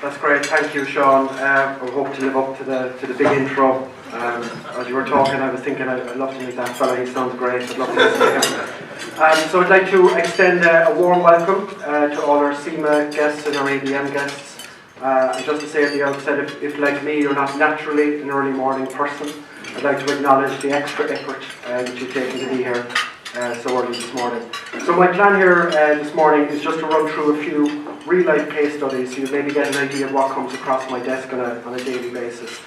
That's great, thank you, Sean. I hope to live up to the big intro. As you were talking, I was thinking I'd love to meet that fella. He sounds great. I'd love to meet him. So I'd like to extend a warm welcome to all our SEMA guests and our ABM guests. And just to say at the outset, if like me you're not naturally an early morning person, I'd like to acknowledge the extra effort that you've taken to be here so early this morning. So my plan here this morning is just to run through a few real-life case studies so you maybe get an idea of what comes across my desk on a daily basis.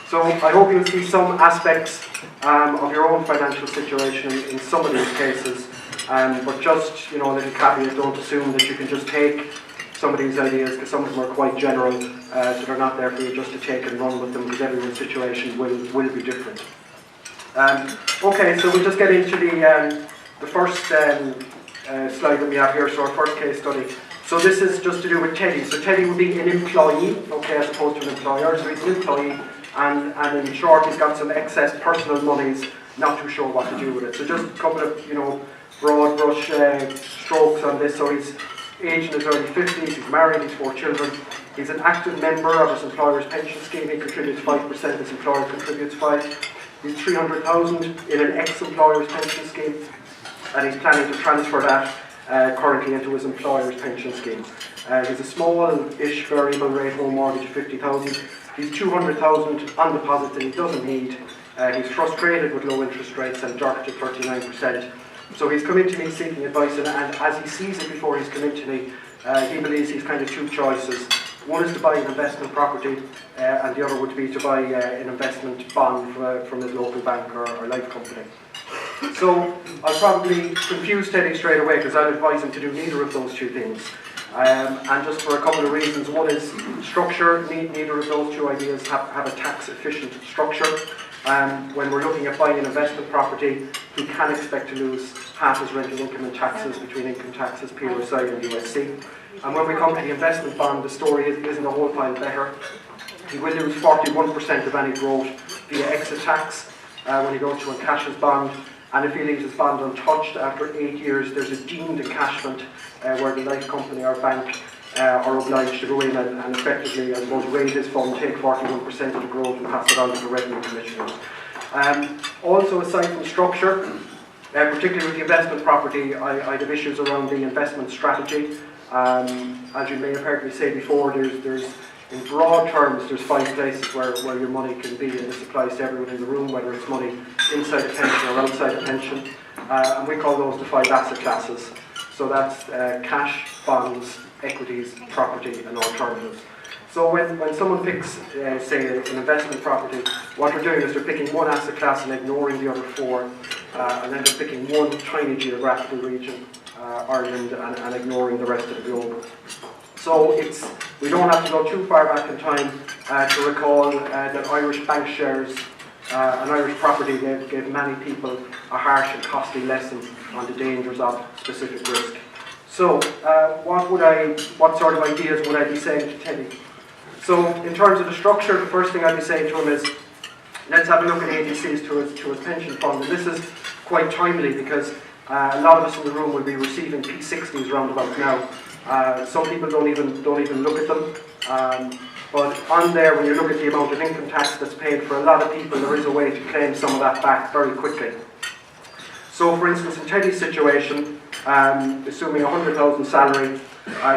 So I hope you'll see some aspects of your own financial situation in some of these cases, but just, a little caveat, don't assume that you can just take some of these ideas, because some of them are quite general, so they're not there for you just to take and run with them, because everyone's situation will be different. Okay, so we'll just get into the first slide that we have here, so our first case study. So this is just to do with Teddy. So Teddy would be an employee, okay, as opposed to an employer. So he's an employee, and in short, he's got some excess personal monies, not too sure what to do with it. So just a couple of, broad brush strokes on this. So he's aged in his early 50s, he's married, he's 4 children. He's an active member of his employer's pension scheme. He contributes 5%, his employer contributes 5%. He's 300,000 in an ex-employer's pension scheme, and he's planning to transfer that currently into his employer's pension scheme. He's a small-ish variable rate home mortgage of 50,000. He's 200,000 on deposit that he doesn't need. He's frustrated with low interest rates and dark to 39%. So he's come into me seeking advice, and as he sees it before he's come into me, he believes he's kind of two choices. One is to buy an investment property, and the other would be to buy an investment bond from his local bank or life company. So I'll probably confuse Teddy straight away, because I'll advise him to do neither of those two things. And just for a couple of reasons. One is structure. Neither of those two ideas have a tax efficient structure. When we're looking at buying an investment property, he can expect to lose half his rental income and taxes between income taxes, PRSI and USC. And when we come to the investment bond, the story isn't a whole pile better. He will lose 41% of any growth via exit tax when he goes to encash his bond. And if he leaves his bond untouched after 8 years, there's a deemed encashment where the life company or bank are obliged to go in and effectively, I suppose, raise his fund, take 41% of the growth and pass it on to the revenue commissioners. Also, aside from structure, particularly with the investment property, I have issues around the investment strategy. As you may have heard me say before, there's in broad terms, there's 5 places where your money can be, and this applies to everyone in the room, whether it's money inside a pension or outside a pension. And we call those the 5 asset classes. So that's cash, bonds, equities, property, and alternatives. So when someone picks, say, an investment property, what they're doing is they're picking one asset class and ignoring the other 4, and then they're picking one tiny geographical region, Ireland, and ignoring the rest of the globe. So we don't have to go too far back in time to recall that Irish bank shares and Irish property gave many people a harsh and costly lesson on the dangers of specific risk. So what sort of ideas would I be saying to Teddy? So in terms of the structure, the first thing I'd be saying to him is, let's have a look at ADCs to his pension fund. And this is quite timely, because a lot of us in the room will be receiving P60s round about now. Some people don't even look at them, but on there, when you look at the amount of income tax that's paid, for a lot of people there is a way to claim some of that back very quickly. So for instance, in Teddy's situation, assuming 100,000 salary,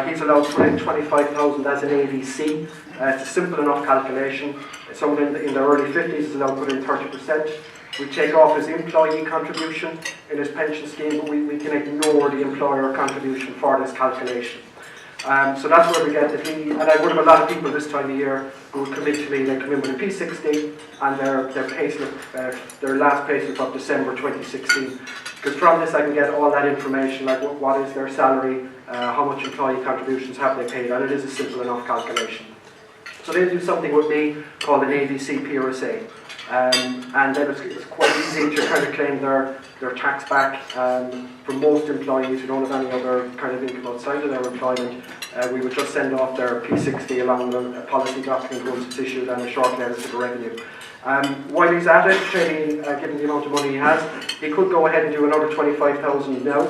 he's allowed to put in 25,000 as an AVC. It's a simple enough calculation. Someone in their early 50s is allowed to put in 30%. We take off his employee contribution in his pension scheme, but we can ignore the employer contribution for this calculation. So that's where we get that and I would have a lot of people this time of year who would come in to me, they come in with a P60 and their payslip, their last payslip of December 2016. Because from this I can get all that information, like what is their salary, how much employee contributions have they paid, and it is a simple enough calculation. So they'll do something with me called an AVC PRSA. And then it's quite easy to kind of claim their tax back. For most employees who don't have any other kind of income outside of their employment, we would just send off their P60 along with a policy document once it's issued and a short letter to the revenue. While he's at it, Teddy, given the amount of money he has, he could go ahead and do another 25,000 now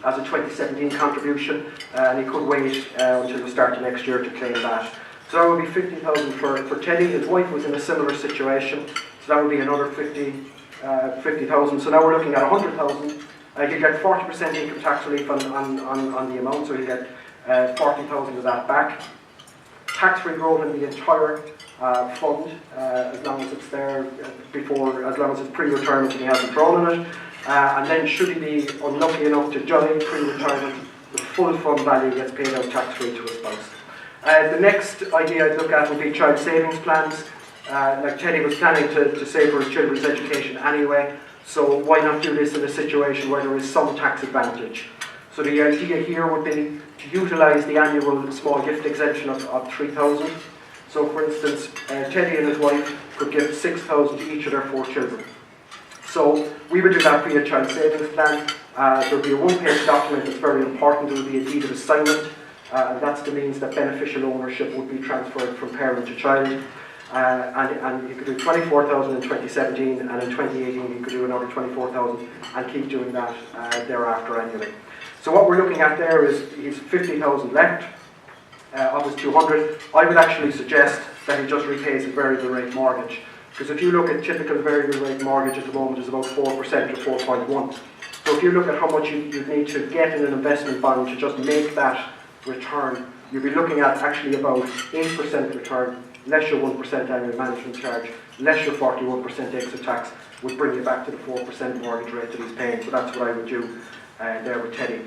as a 2017 contribution, and he could wait until the start of next year to claim that. So that would be 50,000 for Teddy. His wife was in a similar situation, so that would be another 50,000. So now we're looking at 100,000. He'll get 40% income tax relief on the amount, so he'll get 40,000 of that back. Tax-free growth in the entire fund, as long as it's there as long as it's pre-retirement and he hasn't drawn on it. And then should he be unlucky enough to join pre-retirement, the full fund value gets paid out tax-free to his spouse. The next idea I'd look at would be child savings plans. Like Teddy was planning to save for his children's education anyway, so why not do this in a situation where there is some tax advantage? So the idea here would be to utilise the annual small gift exemption of 3,000. So for instance, Teddy and his wife could give 6,000 to each of their 4 children. So we would do that via child savings plan. There would be a one-page document that's very important. It would be a deed of assignment, and that's the means that beneficial ownership would be transferred from parent to child. And you could do 24,000 in 2017, and in 2018 you could do another 24,000 and keep doing that thereafter annually. So what we're looking at there is he's 50,000 left of his 200. I would actually suggest that he just repays his variable rate mortgage, because if you look at typical variable rate mortgage at the moment is about 4% or 4.1. So if you look at how much you'd need to get in an investment bond to just make that return, you'd be looking at actually about 8% return, less your 1% annual management charge, less your 41% exit tax, would bring you back to the 4% mortgage rate that he's paying. So that's what I would do there with Teddy.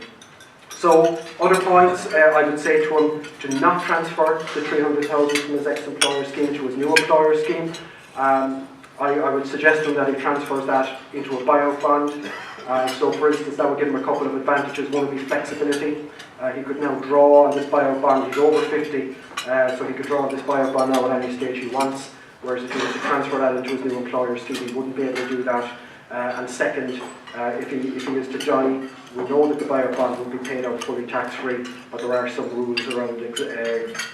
So other points, I would say to him to not transfer the 300,000 from his ex-employer scheme to his new employer scheme. I would suggest to him that he transfers that into a buyout bond. So for instance, that would give him a couple of advantages. One would be flexibility. He could now draw on this buyout bond. He's over 50, so he could draw on this buyout bond now at any stage he wants. Whereas if he was to transfer that into his new employer scheme, he wouldn't be able to do that. And second, if he is to join, we know that the buyout bond will be paid out fully tax-free, but there are some rules around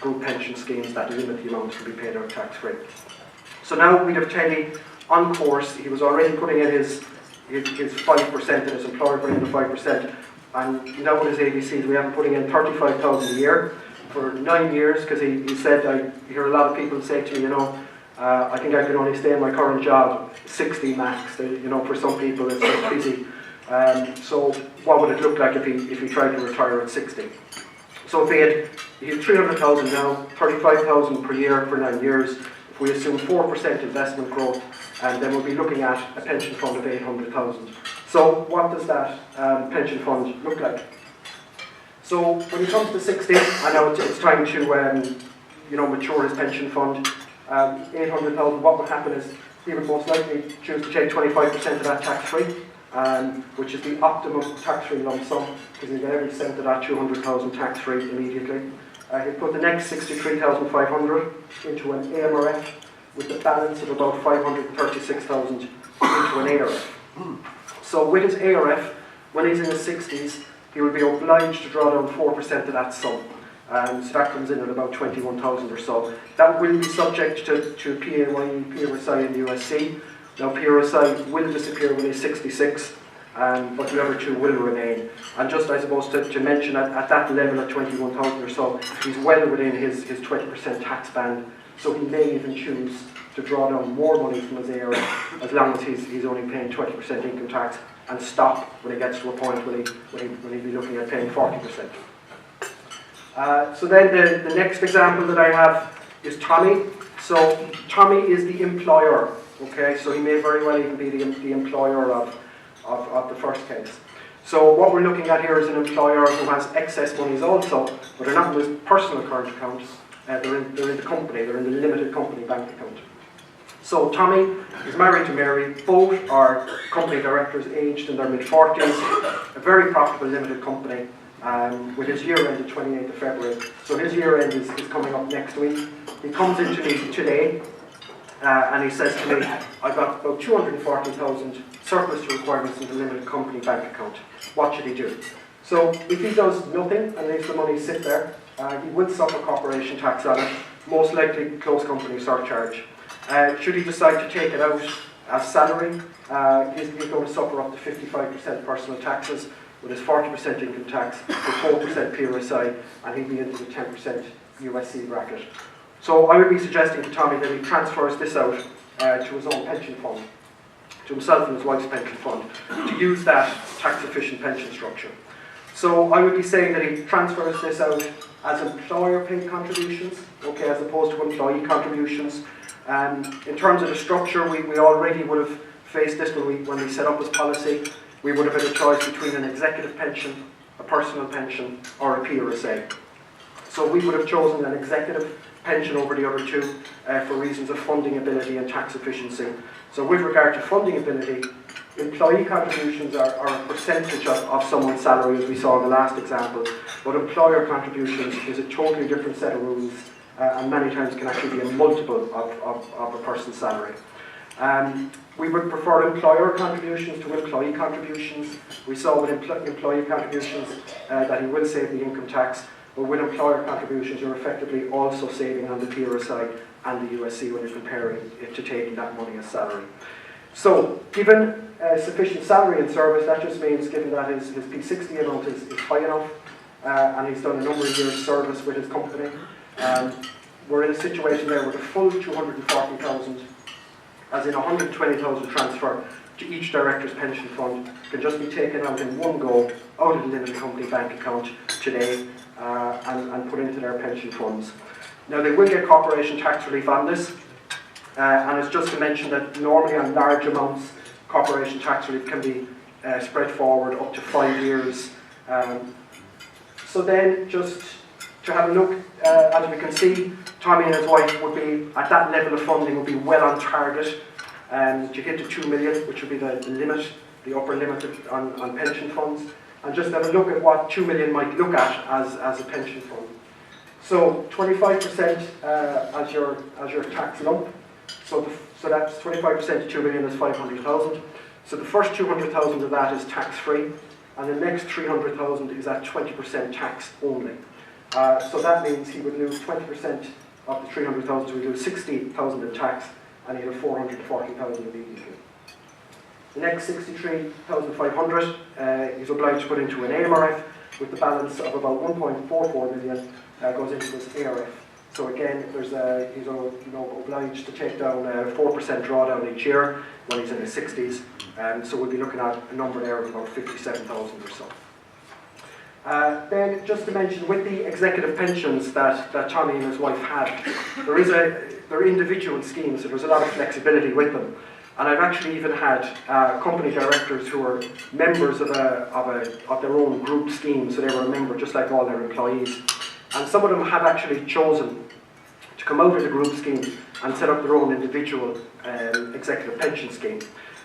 group pension schemes that limit the amount to be paid out tax-free. So now we'd have Teddy on course. He was already putting in his 5% and his employer putting in the 5%, and now with his ABCs we have him putting in 35,000 a year for 9 years, because he said, I hear a lot of people say to me, you know, I think I can only stay in my current job 60 max. You know, for some people it's just busy. So what would it look like if he tried to retire at 60? So if he had 300,000 now, 35,000 per year for 9 years. If we assume 4% investment growth, and then we'll be looking at a pension fund of 800,000. So what does that pension fund look like? So when he comes to 60, I know it's time to mature his pension fund. 800,000, what would happen is he would most likely choose to take 25% of that tax-free, which is the optimum tax-free lump sum, because he'll get every cent of that 200,000 tax-free immediately. He'll put the next 63,500 into an AMRF, with the balance of about 536,000 into an ARF. So with his ARF, when he's in his 60s, he will be obliged to draw down 4% of that sum. So that comes in at about 21,000 or so. That will be subject to PAYE, PRSI and USC. Now PRSI will disappear when he's 66, but the other two will remain. And just I suppose to mention at that level at 21,000 or so, he's well within his 20% tax band, so he may even choose to draw down more money from his ARF as long as he's only paying 20% income tax, and stop when he gets to a point when he'd be looking at paying 40%. So then the next example that I have is Tommy. So Tommy is the employer, okay? So he may very well even be the employer of the first case. So what we're looking at here is an employer who has excess monies also, but they're not in his personal current account. They're in the company, they're in the limited company bank account. So Tommy is married to Mary. Both are company directors aged in their mid-40s, a very profitable limited company. With his year end the 28th of February. So his year end is coming up next week. He comes into me today and he says to me, I've got about 240,000 surplus to requirements in the limited company bank account. What should he do? So if he does nothing and leaves the money sit there, he will suffer corporation tax on it, most likely close company surcharge. Should he decide to take it out as salary, he's going to suffer up to 55% personal taxes, with his 40% income tax, with 4% PRSI, and he'd be into the 10% USC bracket. So I would be suggesting to Tommy that he transfers this out to his own pension fund, to himself and his wife's pension fund, to use that tax-efficient pension structure. So I would be saying that he transfers this out as employer-paid contributions, okay, as opposed to employee contributions. In terms of the structure, we already would have faced this when we set up this policy. We would have had a choice between an executive pension, a personal pension, or a PRSA. So we would have chosen an executive pension over the other two for reasons of funding ability and tax efficiency. So with regard to funding ability, employee contributions are a percentage of someone's salary, as we saw in the last example, but employer contributions is a totally different set of rules and many times can actually be a multiple of a person's salary. We would prefer employer contributions to employee contributions. We saw with employee contributions that he will save the income tax, but with employer contributions you're effectively also saving on the PRSI and the USC when you're comparing it to taking that money as salary. So, given sufficient salary in service, that just means given that his P60 amount is high enough and he's done a number of years service with his company, we're in a situation there with a full 240,000, as in 120,000 transfer to each director's pension fund can just be taken out in one go out of the limited company bank account today and put into their pension funds. Now they will get corporation tax relief on this, and it's just to mention that normally on large amounts corporation tax relief can be spread forward up to 5 years. So then just to have a look, as we can see, Tommy and his wife would be, at that level of funding, would be well on target to get to 2 million, which would be the limit, the upper limit on pension funds. And just have a look at what 2 million might look at as a pension fund. So 25% as your tax lump. So that's 25% to 2 million is 500,000. So the first 200,000 of that is tax-free, and the next 300,000 is at 20% tax only. So that means he would lose 20% of the 300,000, so he'd lose 60,000 in tax, and he'd have 440,000 immediately. The next 63,500 he's obliged to put into an AMRF, with the balance of about 1.44 million goes into this ARF. So again, he's obliged to take down a 4% drawdown each year when he's in his 60s. So we'll be looking at a number there of about 57,000 or so. Then just to mention, with the executive pensions that Tommy and his wife had, they're individual schemes, so there's a lot of flexibility with them. And I've actually even had company directors who are members of their own group scheme, so they were a member just like all their employees. And some of them have actually chosen to come out of the group scheme and set up their own individual executive pension scheme.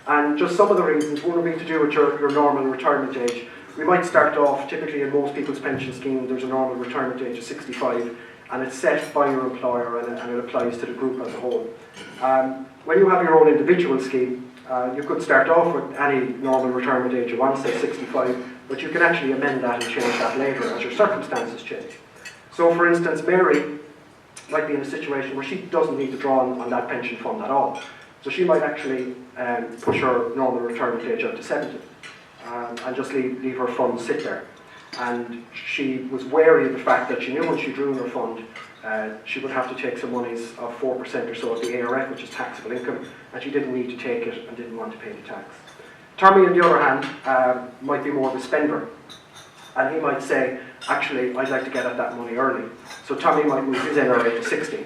And just some of the reasons, one would be to do with your normal retirement age. We might start off, typically in most people's pension scheme, there's a normal retirement age of 65, and it's set by your employer and it applies to the group as a whole. When you have your own individual scheme, you could start off with any normal retirement age you want, say 65, but you can actually amend that and change that later as your circumstances change. So for instance, Mary might be in a situation where she doesn't need to draw on that pension fund at all. So she might actually push her normal retirement age out to 70 and just leave her funds sit there. And she was wary of the fact that she knew when she drew in her fund she would have to take some monies of 4% or so of the ARF, which is taxable income, and she didn't need to take it and didn't want to pay the tax. Tommy, on the other hand, might be more of a spender, and he might say, actually, I'd like to get at that money early. So Tommy might move his NRA to 60.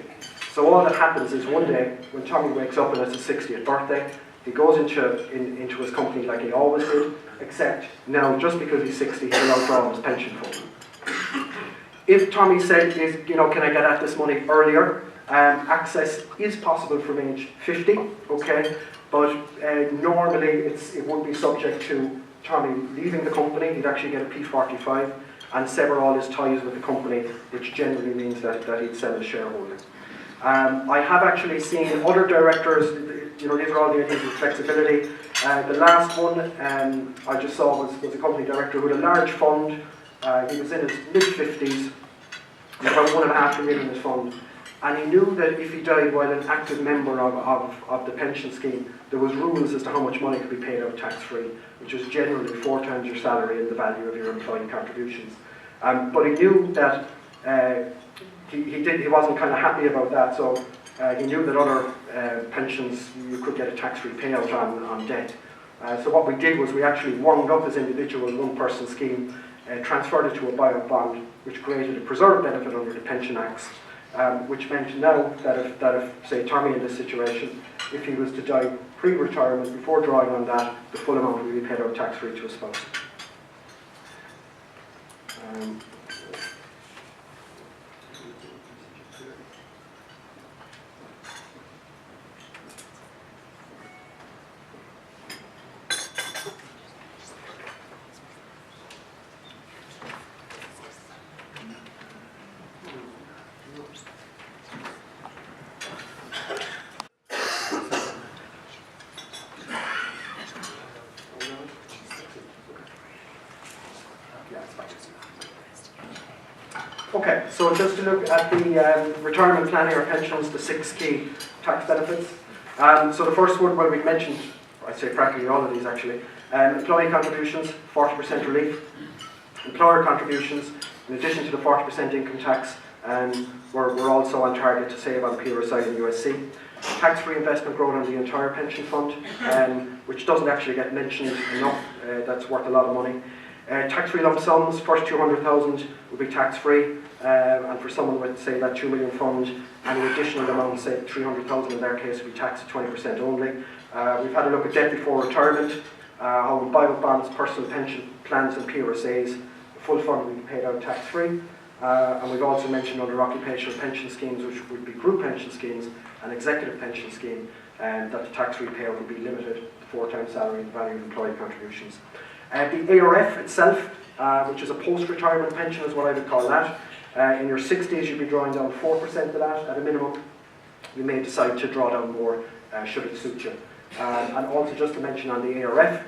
So all that happens is one day, when Tommy wakes up and it's his 60th birthday, he goes into his company like he always did, except now, just because he's 60, he's allowed to draw on his pension fund. If Tommy said, can I get at this money earlier, access is possible from age 50, okay, but normally it would be subject to Tommy leaving the company. He'd actually get a P45 and sever all his ties with the company, which generally means that he'd sell his shareholding. I have actually seen other directors, these are all the ideas of flexibility. The last one I just saw was a company director with a large fund. He was in his mid-50s, about 1.5 million in his fund, and he knew that if he died while an active member of the pension scheme, there was rules as to how much money could be paid out tax-free, which was generally 4 times your salary and the value of your employee contributions. But he knew that he wasn't kind of happy about that, so he knew that other pensions you could get a tax-free payout on death. So what we did was we actually wound up as individual one-person scheme, transferred it to a buyout bond, which created a preserved benefit under the Pension Acts, which meant now that if, say, Tommy in this situation, if he was to die pre-retirement, before drawing on that, the full amount would be paid out tax-free to a spouse. Okay, so just to look at the retirement planning or pensions, the 6 key tax benefits. So the first one, well, we mentioned, I'd say practically all of these actually. Employee contributions, 40% relief. Employer contributions, in addition to the 40% income tax, we're also on target to save on PRSI and USC. Tax-free investment growth on the entire pension fund, which doesn't actually get mentioned enough. That's worth a lot of money. Tax-free lump sums, first 200,000 will be tax-free, and for someone with, say, that 2 million fund, any additional amount, say 300,000 in their case, will be taxed at 20% only. We've had a look at debt before retirement, how in buyout bonds, personal pension plans and PRSAs, the full fund will be paid out tax-free. And we've also mentioned under occupational pension schemes, which would be group pension schemes and executive pension scheme, that the tax-free payout would be limited to 4 times salary and value of employee contributions. The ARF itself, which is a post-retirement pension, is what I would call that. In your 60s, you'd be drawing down 4% of that at a minimum. You may decide to draw down more should it suit you. And also just to mention on the ARF,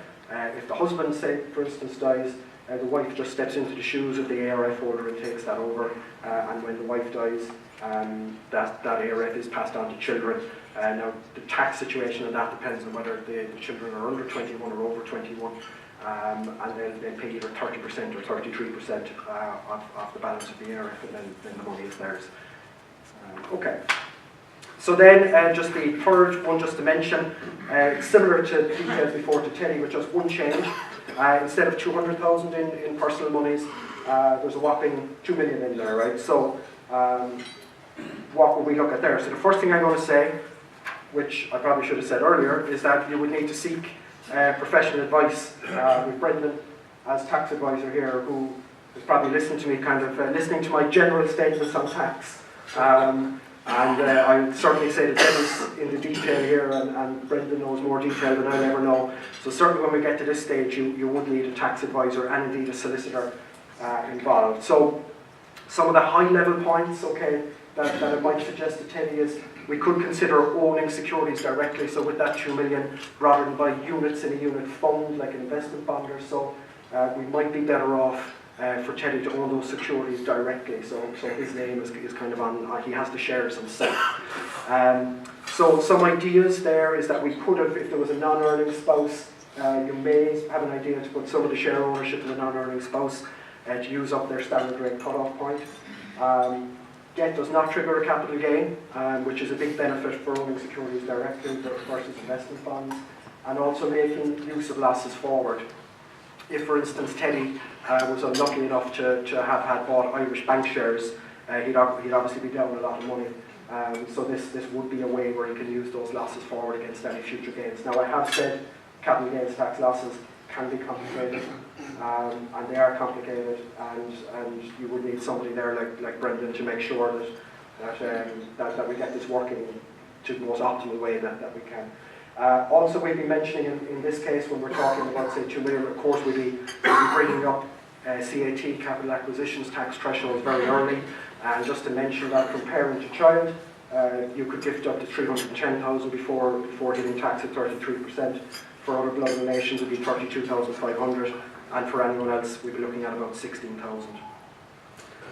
if the husband, say, for instance, dies, the wife just steps into the shoes of the ARF holder and takes that over. And when the wife dies, that ARF is passed on to children. Now, the tax situation on that depends on whether the children are under 21 or over 21. And they'll pay either 30% or 33% of the balance of the ARF, and then the money is theirs. Okay. So then, just the third one, just to mention, similar to the details before to Teddy, with just one change. Instead of 200,000 in personal monies, there's a whopping 2 million in there, right? So, what will we look at there? So the first thing I'm going to say, which I probably should have said earlier, is that you would need to seek professional advice with Brendan as tax advisor here, who is probably listening to me, kind of listening to my general statements on tax. And I would certainly say the devil's in the detail here, and Brendan knows more detail than I'll ever know. So certainly when we get to this stage, you would need a tax advisor and indeed a solicitor involved. So some of the high-level points, okay, that I might suggest to Teddy is we could consider owning securities directly. So with that 2 million, rather than buy units in a unit fund like an investment bond or so, we might be better off for Teddy to own those securities directly. So his name is kind of on, he has the shares himself. So some ideas there is that we could have, if there was a non-earning spouse, you may have an idea to put some of the share ownership in the non-earning spouse to use up their standard rate cut-off point. Debt does not trigger a capital gain, which is a big benefit for owning securities directly versus investment bonds, and also making use of losses forward. If, for instance, Teddy was unlucky enough to have had bought Irish bank shares, he'd obviously be down a lot of money. So this would be a way where he can use those losses forward against any future gains. Now, I have said capital gains tax losses can be complicated, and they are complicated, and you would need somebody there like Brendan to make sure that we get this working to the most optimal way that we can. Also, we'd be mentioning in this case, when we're talking about, say, 2 million, of course, we'd be bringing up CAT, capital acquisitions tax thresholds, very early. And just to mention that from parent to child, you could gift up to 310,000 before hitting tax at 33%. For other blood relations, it would be 32,500, and for anyone else, we'd be looking at about 16,000.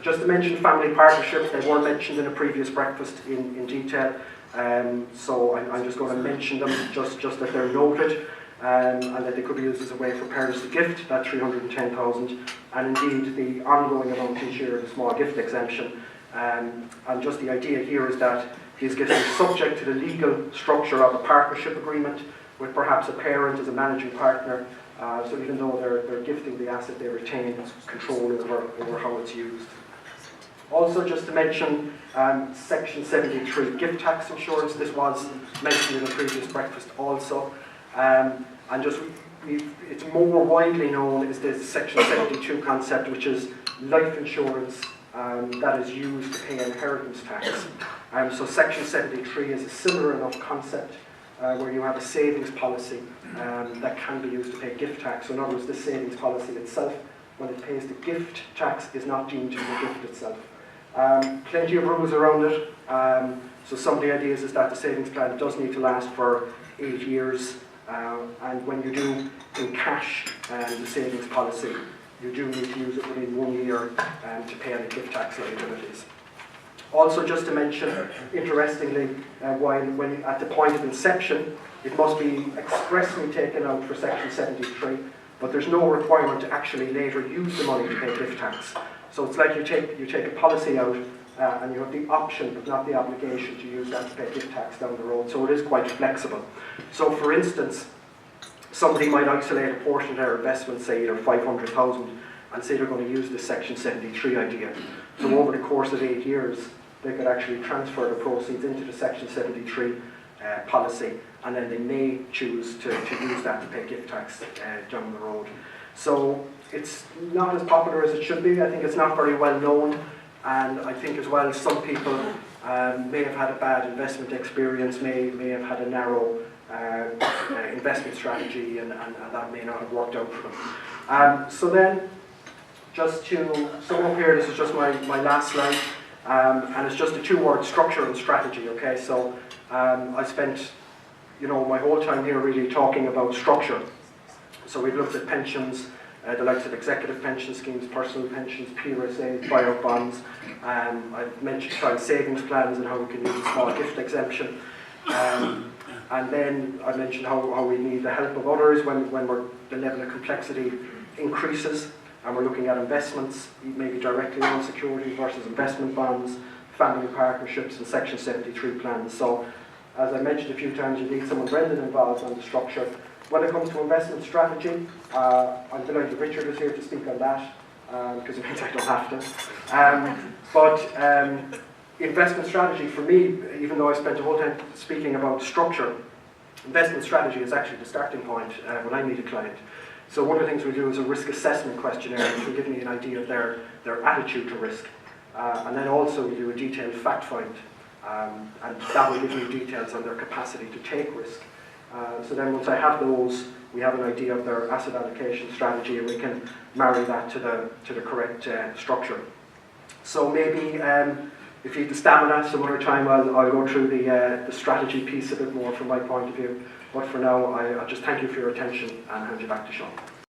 Just to mention family partnerships, they were mentioned in a previous breakfast in detail. So I'm just going to mention them just that they're noted, and that they could be used as a way for parents to gift that 310,000, and indeed the ongoing amount each year, the small gift exemption, And just the idea here is that he's getting subject to the legal structure of a partnership agreement with perhaps a parent as a managing partner. So even though they're gifting the asset, they retain control over how it's used. Also, just to mention Section 73 gift tax insurance. This was mentioned in a previous breakfast also. And just it's more widely known as the Section 72 concept, which is life insurance that is used to pay inheritance tax. So Section 73 is a similar enough concept where you have a savings policy that can be used to pay gift tax. So in other words, this savings policy itself, when it pays the gift tax, is not deemed to be the gift itself. Plenty of rules around it. So some of the ideas is that the savings plan does need to last for 8 years. And when you do in cash the savings policy, you do need to use it within 1 year to pay any gift tax liabilities. Also, just to mention, interestingly, when at the point of inception, it must be expressly taken out for Section 73, but there's no requirement to actually later use the money to pay gift tax. So it's like you take a policy out and you have the option but not the obligation to use that to pay gift tax down the road. So it is quite flexible. So for instance, somebody might isolate a portion of their investment, say either 500,000, and say they're going to use the Section 73 idea. So over the course of 8 years, they could actually transfer the proceeds into the Section 73 policy, and then they may choose to use that to pay gift tax down the road. So it's not as popular as it should be. I think it's not very well known, and I think as well some people may have had a bad investment experience, may have had a narrow investment strategy, and that may not have worked out for them. So then, just to sum up here, this is just my last slide, and it's just a two-word: structure and strategy. Okay, so I spent my whole time here really talking about structure. So we've looked at pensions, the likes of executive pension schemes, personal pensions, PRSA, buyout bonds. I've mentioned child savings plans and how we can use a small gift exemption. And then I mentioned how we need the help of others when the level of complexity increases, and we're looking at investments, maybe directly owned securities versus investment bonds, family partnerships, and Section 73 plans. So, as I mentioned a few times, you need someone Brendan involved on the structure. When it comes to investment strategy, I'm delighted Richard is here to speak on that, because it means I don't have to. But investment strategy for me, even though I spent the whole time speaking about structure, investment strategy is actually the starting point when I meet a client. So one of the things we do is a risk assessment questionnaire, which will give me an idea of their attitude to risk. And then also we do a detailed fact find, and that will give me details on their capacity to take risk. So then once I have those, we have an idea of their asset allocation strategy, and we can marry that to the correct structure. So maybe if you have the stamina, some other time I'll go through the strategy piece a bit more from my point of view. But for now, I just thank you for your attention and hand you back to Sean.